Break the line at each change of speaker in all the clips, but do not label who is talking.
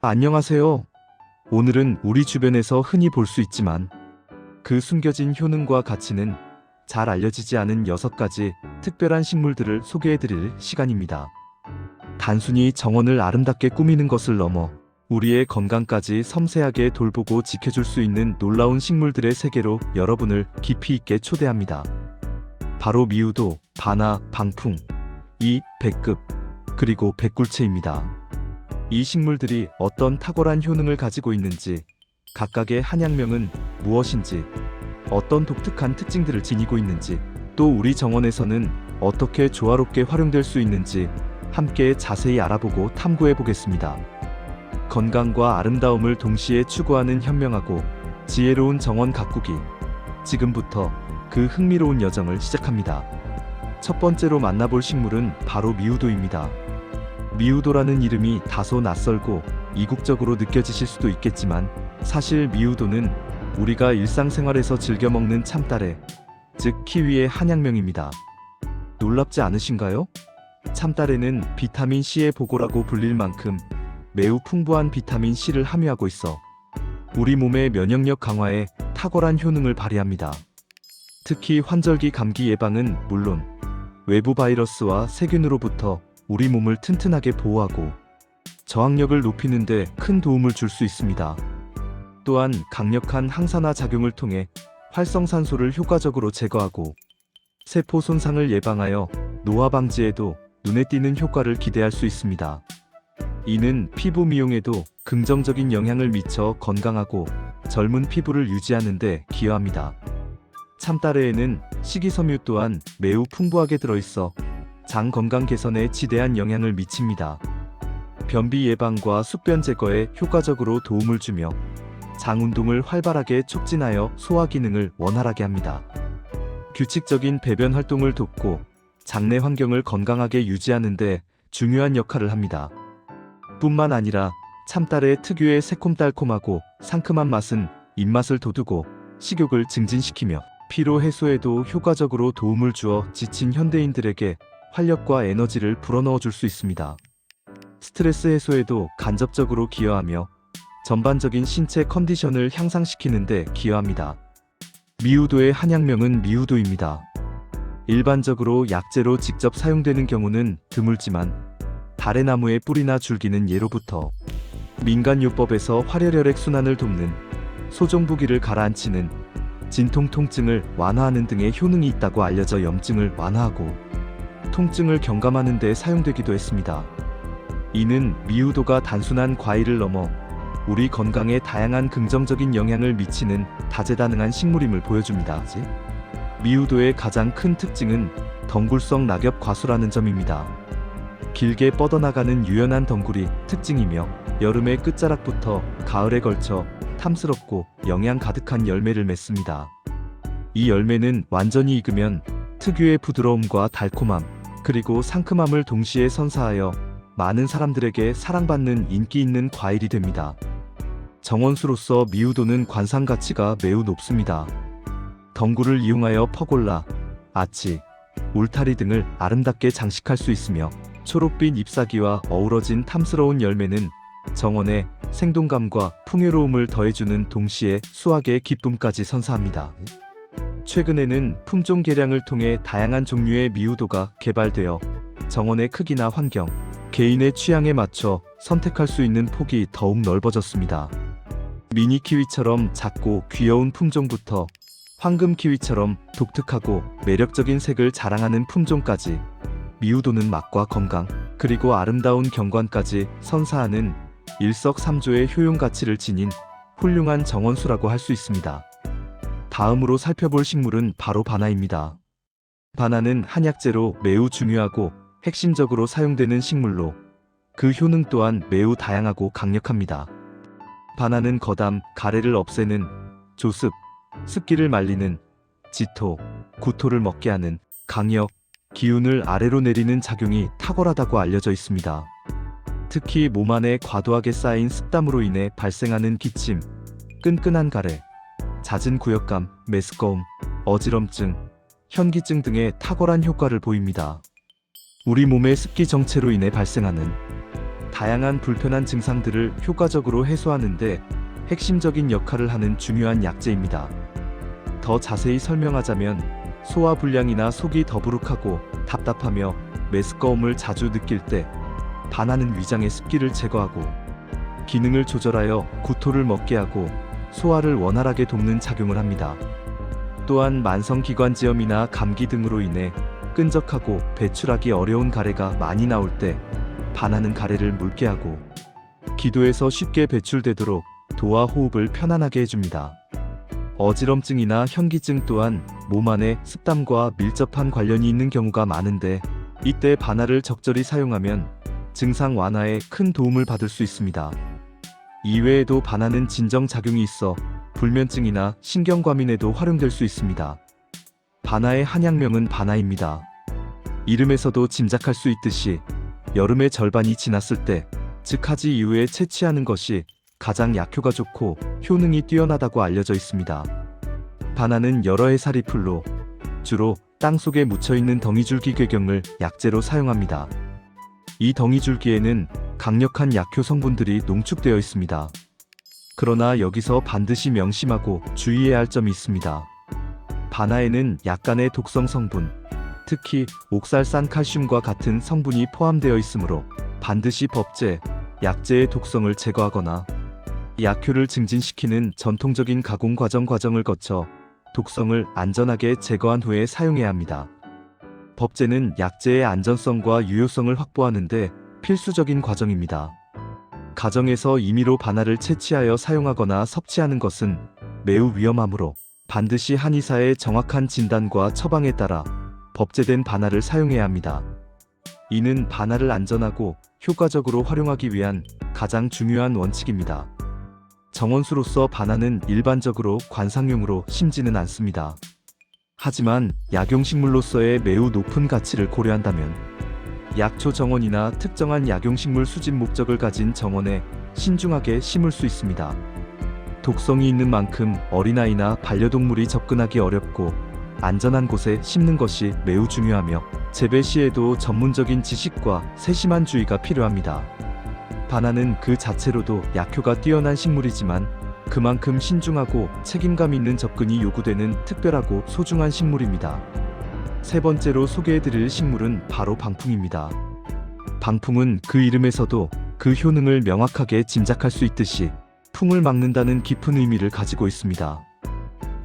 안녕하세요. 오늘은 우리 주변에서 흔히 볼 수 있지만 그 숨겨진 효능과 가치는 잘 알려지지 않은 6가지 특별한 식물들을 소개해드릴 시간입니다. 단순히 정원을 아름답게 꾸미는 것을 넘어 우리의 건강까지 섬세하게 돌보고 지켜줄 수 있는 놀라운 식물들의 세계로 여러분을 깊이 있게 초대합니다. 바로 미우도, 바나, 방풍, 이, 백급, 그리고 백굴채입니다. 이 식물들이 어떤 탁월한 효능을 가지고 있는지, 각각의 한약명은 무엇인지, 어떤 독특한 특징들을 지니고 있는지, 또 우리 정원에서는 어떻게 조화롭게 활용될 수 있는지 함께 자세히 알아보고 탐구해 보겠습니다. 건강과 아름다움을 동시에 추구하는 현명하고 지혜로운 정원 가꾸기. 지금부터 그 흥미로운 여정을 시작합니다. 첫 번째로 만나볼 식물은 바로 미우도입니다. 미우도라는 이름이 다소 낯설고 이국적으로 느껴지실 수도 있겠지만 사실 미우도는 우리가 일상생활에서 즐겨 먹는 참따래, 즉 키위의 한약명입니다. 놀랍지 않으신가요? 참따래는 비타민C의 보고라고 불릴 만큼 매우 풍부한 비타민C를 함유하고 있어 우리 몸의 면역력 강화에 탁월한 효능을 발휘합니다. 특히 환절기 감기 예방은 물론 외부 바이러스와 세균으로부터 우리 몸을 튼튼하게 보호하고 저항력을 높이는 데 큰 도움을 줄 수 있습니다. 또한 강력한 항산화 작용을 통해 활성산소를 효과적으로 제거하고 세포 손상을 예방하여 노화 방지에도 눈에 띄는 효과를 기대할 수 있습니다. 이는 피부 미용에도 긍정적인 영향을 미쳐 건강하고 젊은 피부를 유지하는 데 기여합니다. 참따래에는 식이섬유 또한 매우 풍부하게 들어있어 장 건강 개선에 지대한 영향을 미칩니다. 변비 예방과 숙변 제거에 효과적으로 도움을 주며 장 운동을 활발하게 촉진하여 소화 기능을 원활하게 합니다. 규칙적인 배변 활동을 돕고 장내 환경을 건강하게 유지하는 데 중요한 역할을 합니다. 뿐만 아니라 참따래 특유의 새콤달콤하고 상큼한 맛은 입맛을 돋우고 식욕을 증진시키며 피로 해소에도 효과적으로 도움을 주어 지친 현대인들에게 활력과 에너지를 불어넣어 줄 수 있습니다. 스트레스 해소에도 간접적으로 기여하며 전반적인 신체 컨디션을 향상시키는 데 기여합니다. 미우도의 한약명은 미우도입니다. 일반적으로 약재로 직접 사용되는 경우는 드물지만 다래나무의 뿌리나 줄기는 예로부터 민간요법에서 활혈혈액 순환을 돕는 소종부기를 가라앉히는 진통 통증을 완화하는 등의 효능이 있다고 알려져 염증을 완화하고 통증을 경감하는 데 사용되기도 했습니다. 이는 미우도가 단순한 과일을 넘어 우리 건강에 다양한 긍정적인 영향을 미치는 다재다능한 식물임을 보여줍니다. 미우도의 가장 큰 특징은 덩굴성 낙엽 과수라는 점입니다. 길게 뻗어나가는 유연한 덩굴이 특징이며 여름의 끝자락부터 가을에 걸쳐 탐스럽고 영양 가득한 열매를 맺습니다. 이 열매는 완전히 익으면 특유의 부드러움과 달콤함, 그리고 상큼함을 동시에 선사하여 많은 사람들에게 사랑받는 인기 있는 과일이 됩니다. 정원수로서 미우도는 관상 가치가 매우 높습니다. 덩굴을 이용하여 퍼골라, 아치, 울타리 등을 아름답게 장식할 수 있으며 초록빛 잎사귀와 어우러진 탐스러운 열매는 정원에 생동감과 풍요로움을 더해주는 동시에 수확의 기쁨까지 선사합니다. 최근에는 품종 개량을 통해 다양한 종류의 미우도가 개발되어 정원의 크기나 환경, 개인의 취향에 맞춰 선택할 수 있는 폭이 더욱 넓어졌습니다. 미니 키위처럼 작고 귀여운 품종부터 황금 키위처럼 독특하고 매력적인 색을 자랑하는 품종까지 미우도는 맛과 건강, 그리고 아름다운 경관까지 선사하는 일석삼조의 효용 가치를 지닌 훌륭한 정원수라고 할 수 있습니다. 다음으로 살펴볼 식물은 바로 바나입니다. 바나는 한약재로 매우 중요하고 핵심적으로 사용되는 식물로 그 효능 또한 매우 다양하고 강력합니다. 바나는 거담, 가래를 없애는, 조습, 습기를 말리는, 지토, 구토를 먹게 하는, 강역, 기운을 아래로 내리는 작용이 탁월하다고 알려져 있습니다. 특히 몸 안에 과도하게 쌓인 습담으로 인해 발생하는 기침, 끈끈한 가래, 잦은 구역감, 메스꺼움, 어지럼증, 현기증 등의 탁월한 효과를 보입니다. 우리 몸의 습기 정체로 인해 발생하는 다양한 불편한 증상들을 효과적으로 해소하는데 핵심적인 역할을 하는 중요한 약재입니다. 더 자세히 설명하자면 소화불량이나 속이 더부룩하고 답답하며 메스꺼움을 자주 느낄 때 바나는 위장의 습기를 제거하고 기능을 조절하여 구토를 먹게 하고 소화를 원활하게 돕는 작용을 합니다. 또한 만성기관지염이나 감기 등으로 인해 끈적하고 배출하기 어려운 가래가 많이 나올 때 바나는 가래를 묽게 하고 기도에서 쉽게 배출되도록 도와 호흡을 편안하게 해줍니다. 어지럼증이나 현기증 또한 몸 안에 습담과 밀접한 관련이 있는 경우가 많은데 이때 바나를 적절히 사용하면 증상 완화에 큰 도움을 받을 수 있습니다. 이외에도 바나는 진정작용이 있어 불면증이나 신경과민에도 활용될 수 있습니다. 바나의 한약명은 바나입니다. 이름에서도 짐작할 수 있듯이 여름의 절반이 지났을 때 즉 하지 이후에 채취하는 것이 가장 약효가 좋고 효능이 뛰어나다고 알려져 있습니다. 바나는 여러 해살이 풀로 주로 땅속에 묻혀있는 덩이줄기괴경을 약재로 사용합니다. 이 덩이줄기에는 강력한 약효 성분들이 농축되어 있습니다. 그러나 여기서 반드시 명심하고 주의해야 할 점이 있습니다. 바나에는 약간의 독성 성분, 특히 옥살산 칼슘과 같은 성분이 포함되어 있으므로 반드시 법제, 약재의 독성을 제거하거나 약효를 증진시키는 전통적인 가공 과정을 거쳐 독성을 안전하게 제거한 후에 사용해야 합니다. 법제는 약재의 안전성과 유효성을 확보하는데 필수적인 과정입니다. 가정에서 임의로 바나를 채취하여 사용하거나 섭취하는 것은 매우 위험하므로 반드시 한의사의 정확한 진단과 처방에 따라 법제된 바나를 사용해야 합니다. 이는 바나를 안전하고 효과적으로 활용하기 위한 가장 중요한 원칙입니다. 정원수로서 바나는 일반적으로 관상용으로 심지는 않습니다. 하지만 약용식물로서의 매우 높은 가치를 고려한다면 약초 정원이나 특정한 약용식물 수집 목적을 가진 정원에 신중하게 심을 수 있습니다. 독성이 있는 만큼 어린아이나 반려동물이 접근하기 어렵고 안전한 곳에 심는 것이 매우 중요하며 재배 시에도 전문적인 지식과 세심한 주의가 필요합니다. 바나는 그 자체로도 약효가 뛰어난 식물이지만 그만큼 신중하고 책임감 있는 접근이 요구되는 특별하고 소중한 식물입니다. 세 번째로 소개해드릴 식물은 바로 방풍입니다. 방풍은 그 이름에서도 그 효능을 명확하게 짐작할 수 있듯이 풍을 막는다는 깊은 의미를 가지고 있습니다.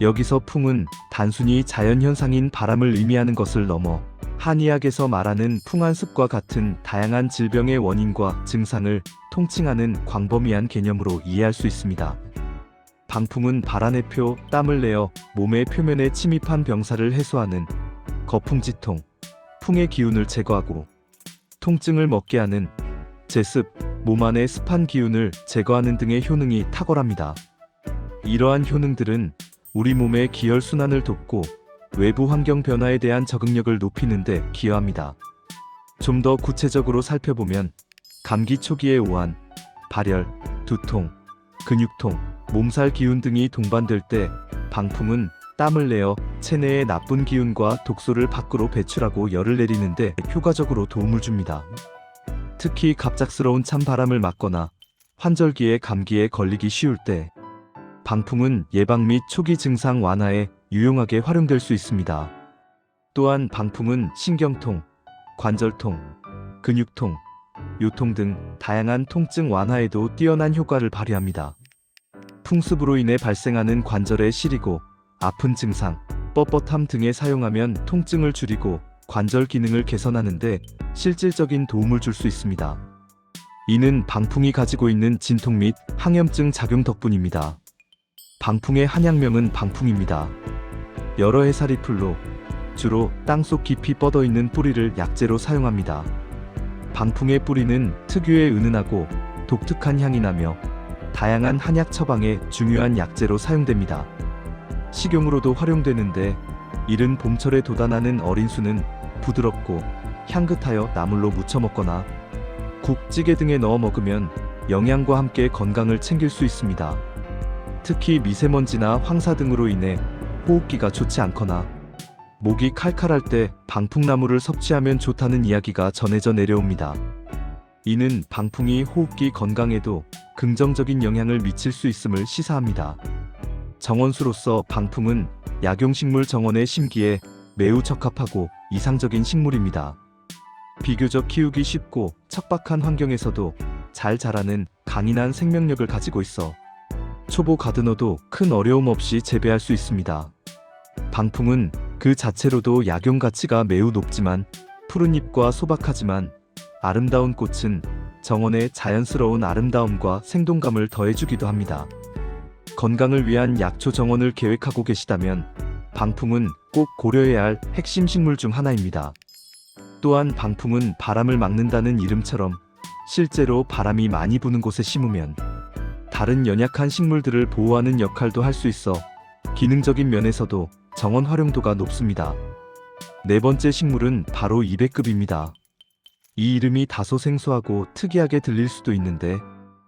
여기서 풍은 단순히 자연현상인 바람을 의미하는 것을 넘어 한의학에서 말하는 풍한습과 같은 다양한 질병의 원인과 증상을 통칭하는 광범위한 개념으로 이해할 수 있습니다. 방풍은 발안의 표, 땀을 내어 몸의 표면에 침입한 병사를 해소하는 거풍지통, 풍의 기운을 제거하고 통증을 먹게 하는 제습, 몸 안의 습한 기운을 제거하는 등의 효능이 탁월합니다. 이러한 효능들은 우리 몸의 기혈순환을 돕고 외부 환경 변화에 대한 적응력을 높이는 데 기여합니다. 좀 더 구체적으로 살펴보면 감기 초기의 오한, 발열, 두통, 근육통, 몸살 기운 등이 동반될 때 방풍은 땀을 내어 체내의 나쁜 기운과 독소를 밖으로 배출하고 열을 내리는 데 효과적으로 도움을 줍니다. 특히 갑작스러운 찬바람을 맞거나 환절기에 감기에 걸리기 쉬울 때 방풍은 예방 및 초기 증상 완화에 유용하게 활용될 수 있습니다. 또한 방풍은 신경통, 관절통, 근육통, 요통 등 다양한 통증 완화에도 뛰어난 효과를 발휘합니다. 풍습으로 인해 발생하는 관절의 시리고 아픈 증상, 뻣뻣함 등에 사용하면 통증을 줄이고 관절 기능을 개선하는 데 실질적인 도움을 줄 수 있습니다. 이는 방풍이 가지고 있는 진통 및 항염증 작용 덕분입니다. 방풍의 한약명은 방풍입니다. 여러 해살이 풀로 주로 땅속 깊이 뻗어있는 뿌리를 약재로 사용합니다. 방풍의 뿌리는 특유의 은은하고 독특한 향이 나며 다양한 한약 처방에 중요한 약재로 사용됩니다. 식용으로도 활용되는데 이른 봄철에 돋아나는 어린 수는 부드럽고 향긋하여 나물로 무쳐 먹거나 국, 찌개 등에 넣어 먹으면 영양과 함께 건강을 챙길 수 있습니다. 특히 미세먼지나 황사 등으로 인해 호흡기가 좋지 않거나 목이 칼칼할 때 방풍나무를 섭취하면 좋다는 이야기가 전해져 내려옵니다. 이는 방풍이 호흡기 건강에도 긍정적인 영향을 미칠 수 있음을 시사합니다. 정원수로서 방풍은 약용식물 정원에 심기에 매우 적합하고 이상적인 식물입니다. 비교적 키우기 쉽고 척박한 환경에서도 잘 자라는 강인한 생명력을 가지고 있어 초보 가드너도 큰 어려움 없이 재배할 수 있습니다. 방풍은 그 자체로도 약용 가치가 매우 높지만 푸른 잎과 소박하지만 아름다운 꽃은 정원의 자연스러운 아름다움과 생동감을 더해주기도 합니다. 건강을 위한 약초 정원을 계획하고 계시다면 방풍은 꼭 고려해야 할 핵심 식물 중 하나입니다. 또한 방풍은 바람을 막는다는 이름처럼 실제로 바람이 많이 부는 곳에 심으면 다른 연약한 식물들을 보호하는 역할도 할 수 있어 기능적인 면에서도 정원 활용도가 높습니다. 네 번째 식물은 바로 200급입니다. 이 이름이 다소 생소하고 특이하게 들릴 수도 있는데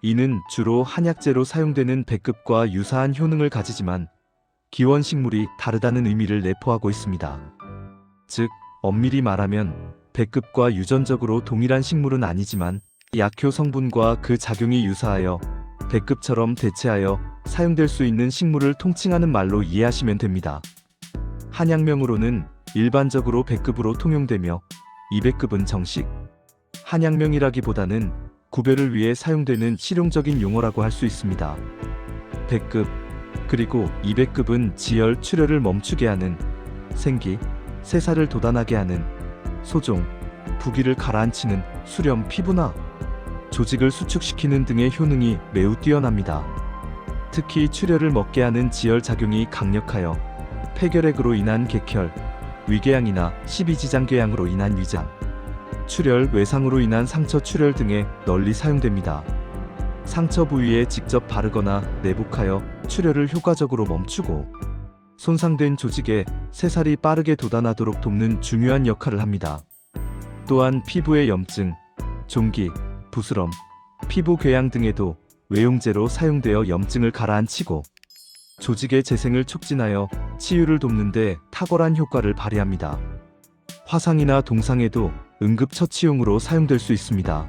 이는 주로 한약재로 사용되는 100급과 유사한 효능을 가지지만 기원식물이 다르다는 의미를 내포하고 있습니다. 즉, 엄밀히 말하면 100급과 유전적으로 동일한 식물은 아니지만 약효 성분과 그 작용이 유사하여 100급처럼 대체하여 사용될 수 있는 식물을 통칭하는 말로 이해하시면 됩니다. 한약명으로는 일반적으로 100급으로 통용되며 200급은 정식 한약명이라기보다는 구별을 위해 사용되는 실용적인 용어라고 할 수 있습니다. 100급 그리고 200급은 지혈 출혈을 멈추게 하는 생기, 세살을 돋아나게 하는 소종, 부기를 가라앉히는 수렴, 피부나 조직을 수축시키는 등의 효능이 매우 뛰어납니다. 특히 출혈을 먹게 하는 지혈 작용이 강력하여 폐결핵으로 인한 객혈, 위궤양이나 십이지장궤양으로 인한 위장, 출혈, 외상으로 인한 상처 출혈 등에 널리 사용됩니다. 상처 부위에 직접 바르거나 내복하여 출혈을 효과적으로 멈추고 손상된 조직에 새살이 빠르게 돋아나도록 돕는 중요한 역할을 합니다. 또한 피부의 염증, 종기, 부스럼, 피부 궤양 등에도 외용제로 사용되어 염증을 가라앉히고 조직의 재생을 촉진하여 치유를 돕는 데 탁월한 효과를 발휘합니다. 화상이나 동상에도 응급처치용으로 사용될 수 있습니다.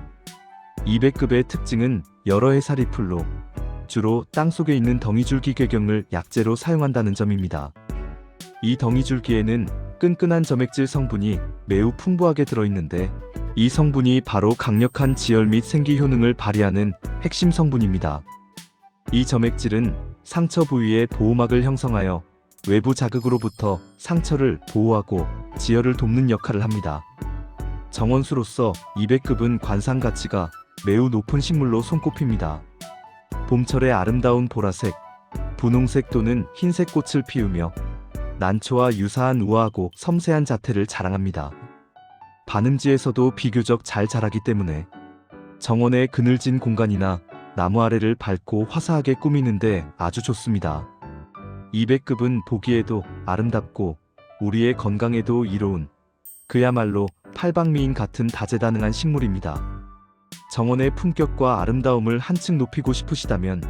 200급의 특징은 여러 해살이풀로 주로 땅속에 있는 덩이줄기궤경을 약재로 사용한다는 점입니다. 이 덩이줄기에는 끈끈한 점액질 성분이 매우 풍부하게 들어있는데 이 성분이 바로 강력한 지혈 및 생기 효능을 발휘하는 핵심 성분입니다. 이 점액질은 상처 부위에 보호막을 형성하여 외부 자극으로부터 상처를 보호하고 지혈을 돕는 역할을 합니다. 정원수로서 200급은 관상 가치가 매우 높은 식물로 손꼽힙니다. 봄철의 아름다운 보라색, 분홍색 또는 흰색 꽃을 피우며 난초와 유사한 우아하고 섬세한 자태를 자랑합니다. 반음지에서도 비교적 잘 자라기 때문에 정원의 그늘진 공간이나 나무 아래를 밝고 화사하게 꾸미는데 아주 좋습니다. 200급은 보기에도 아름답고 우리의 건강에도 이로운 그야말로 팔방미인 같은 다재다능한 식물입니다. 정원의 품격과 아름다움을 한층 높이고 싶으시다면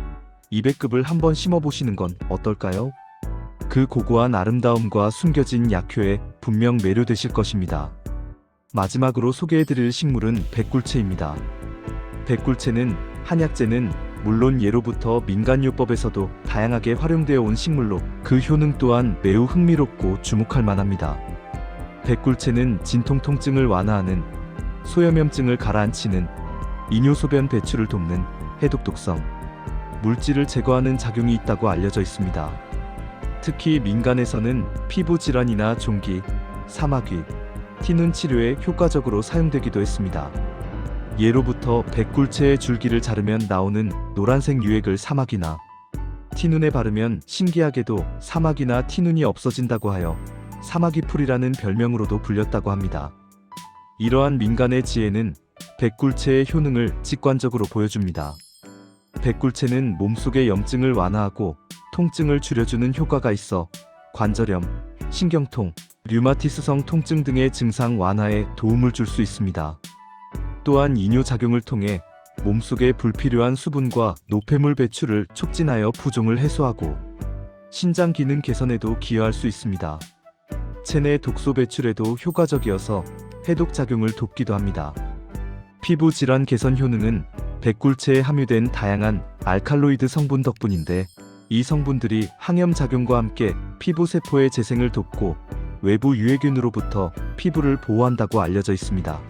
200급을 한번 심어보시는 건 어떨까요? 그 고고한 아름다움과 숨겨진 약효에 분명 매료되실 것입니다. 마지막으로 소개해드릴 식물은 백굴채입니다. 백굴채는 한약재는 물론 예로부터 민간요법에서도 다양하게 활용되어 온 식물로 그 효능 또한 매우 흥미롭고 주목할 만합니다. 백굴채는 진통 통증을 완화하는, 소염염증을 가라앉히는, 이뇨소변 배출을 돕는 해독독성, 물질을 제거하는 작용이 있다고 알려져 있습니다. 특히 민간에서는 피부 질환이나 종기, 사마귀, 티눈 치료에 효과적으로 사용되기도 했습니다. 예로부터 백굴채의 줄기를 자르면 나오는 노란색 유액을 사마귀나 티눈에 바르면 신기하게도 사마귀나 티눈이 없어진다고 하여 사마귀풀이라는 별명으로도 불렸다고 합니다. 이러한 민간의 지혜는 백굴채의 효능을 직관적으로 보여줍니다. 백굴채는 몸속의 염증을 완화하고 통증을 줄여주는 효과가 있어 관절염, 신경통, 류마티스성 통증 등의 증상 완화에 도움을 줄 수 있습니다. 또한 이뇨작용을 통해 몸속의 불필요한 수분과 노폐물 배출을 촉진하여 부종을 해소하고 신장 기능 개선에도 기여할 수 있습니다. 체내 독소 배출에도 효과적이어서 해독작용을 돕기도 합니다. 피부 질환 개선 효능은 백굴체에 함유된 다양한 알칼로이드 성분 덕분인데, 이 성분들이 항염 작용과 함께 피부 세포의 재생을 돕고 외부 유해균으로부터 피부를 보호한다고 알려져 있습니다.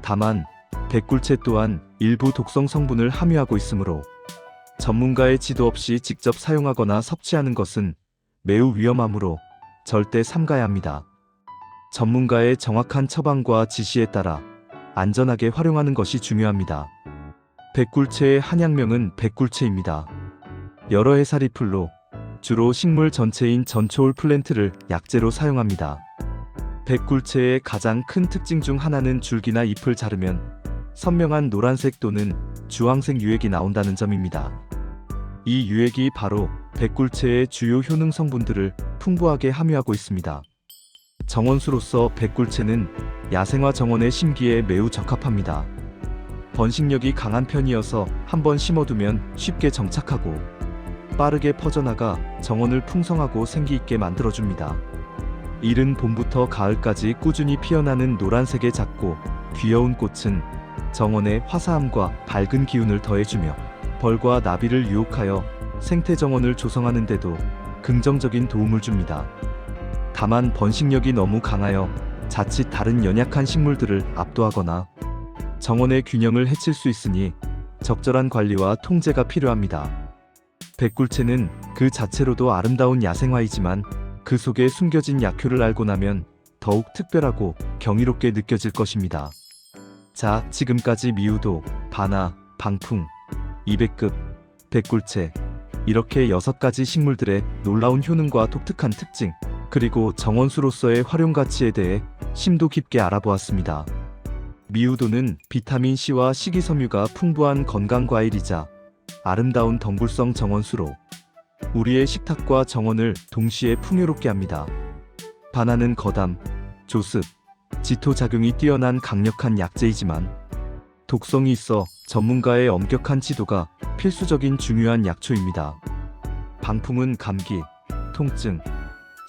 다만 백굴체 또한 일부 독성 성분을 함유하고 있으므로 전문가의 지도 없이 직접 사용하거나 섭취하는 것은 매우 위험하므로 절대 삼가야 합니다. 전문가의 정확한 처방과 지시에 따라 안전하게 활용하는 것이 중요합니다. 백굴체의 한약명은 백굴체입니다. 여러 해살이 풀로 주로 식물 전체인 전초올 플랜트를 약재로 사용합니다. 백굴체의 가장 큰 특징 중 하나는 줄기나 잎을 자르면 선명한 노란색 또는 주황색 유액이 나온다는 점입니다. 이 유액이 바로 백굴체의 주요 효능 성분들을 풍부하게 함유하고 있습니다. 정원수로서 백굴체는 야생화 정원의 심기에 매우 적합합니다. 번식력이 강한 편이어서 한번 심어두면 쉽게 정착하고 빠르게 퍼져나가 정원을 풍성하고 생기있게 만들어줍니다. 이른 봄부터 가을까지 꾸준히 피어나는 노란색의 작고 귀여운 꽃은 정원의 화사함과 밝은 기운을 더해주며 벌과 나비를 유혹하여 생태 정원을 조성하는 데도 긍정적인 도움을 줍니다. 다만 번식력이 너무 강하여 자칫 다른 연약한 식물들을 압도하거나 정원의 균형을 해칠 수 있으니 적절한 관리와 통제가 필요합니다. 백굴체는 그 자체로도 아름다운 야생화이지만 그 속에 숨겨진 약효를 알고 나면 더욱 특별하고 경이롭게 느껴질 것입니다. 자, 지금까지 미우도, 바나, 방풍, 200급, 백굴체 이렇게 6가지 식물들의 놀라운 효능과 독특한 특징, 그리고 정원수로서의 활용 가치에 대해 심도 깊게 알아보았습니다. 미우도는 비타민C와 식이섬유가 풍부한 건강과일이자 아름다운 덩굴성 정원수로 우리의 식탁과 정원을 동시에 풍요롭게 합니다. 바나는 거담, 조습, 지토작용이 뛰어난 강력한 약재이지만 독성이 있어 전문가의 엄격한 지도가 필수적인 중요한 약초입니다. 방풍은 감기, 통증,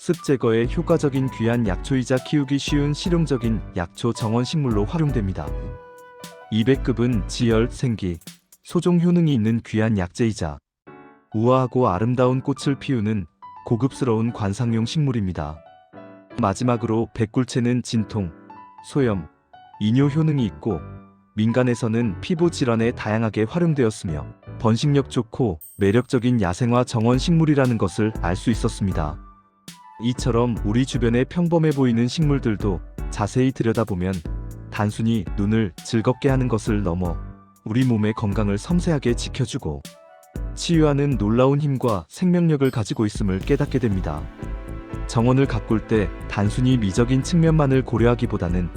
습 제거에 효과적인 귀한 약초이자 키우기 쉬운 실용적인 약초 정원식물로 활용됩니다. 200급은 지열, 생기, 소종 효능이 있는 귀한 약재이자 우아하고 아름다운 꽃을 피우는 고급스러운 관상용 식물입니다. 마지막으로 백굴체는 진통, 소염, 이뇨 효능이 있고 민간에서는 피부 질환에 다양하게 활용되었으며 번식력 좋고 매력적인 야생화 정원 식물이라는 것을 알 수 있었습니다. 이처럼 우리 주변에 평범해 보이는 식물들도 자세히 들여다보면 단순히 눈을 즐겁게 하는 것을 넘어 우리 몸의 건강을 섬세하게 지켜주고 치유하는 놀라운 힘과 생명력을 가지고 있음을 깨닫게 됩니다. 정원을 가꿀 때 단순히 미적인 측면만을 고려하기보다는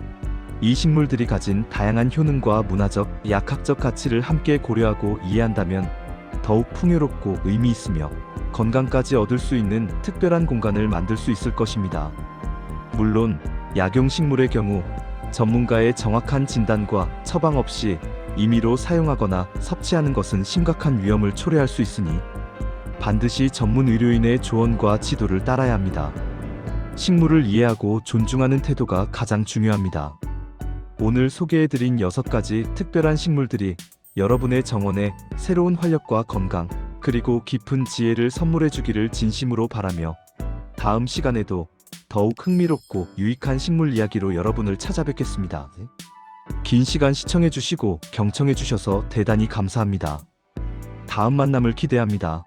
이 식물들이 가진 다양한 효능과 문화적, 약학적 가치를 함께 고려하고 이해한다면 더욱 풍요롭고 의미 있으며 건강까지 얻을 수 있는 특별한 공간을 만들 수 있을 것입니다. 물론 약용 식물의 경우 전문가의 정확한 진단과 처방 없이 임의로 사용하거나 섭취하는 것은 심각한 위험을 초래할 수 있으니 반드시 전문 의료인의 조언과 지도를 따라야 합니다. 식물을 이해하고 존중하는 태도가 가장 중요합니다. 오늘 소개해드린 6가지 특별한 식물들이 여러분의 정원에 새로운 활력과 건강, 그리고 깊은 지혜를 선물해주기를 진심으로 바라며 다음 시간에도 더욱 흥미롭고 유익한 식물 이야기로 여러분을 찾아뵙겠습니다. 긴 시간 시청해주시고 경청해주셔서 대단히 감사합니다. 다음 만남을 기대합니다.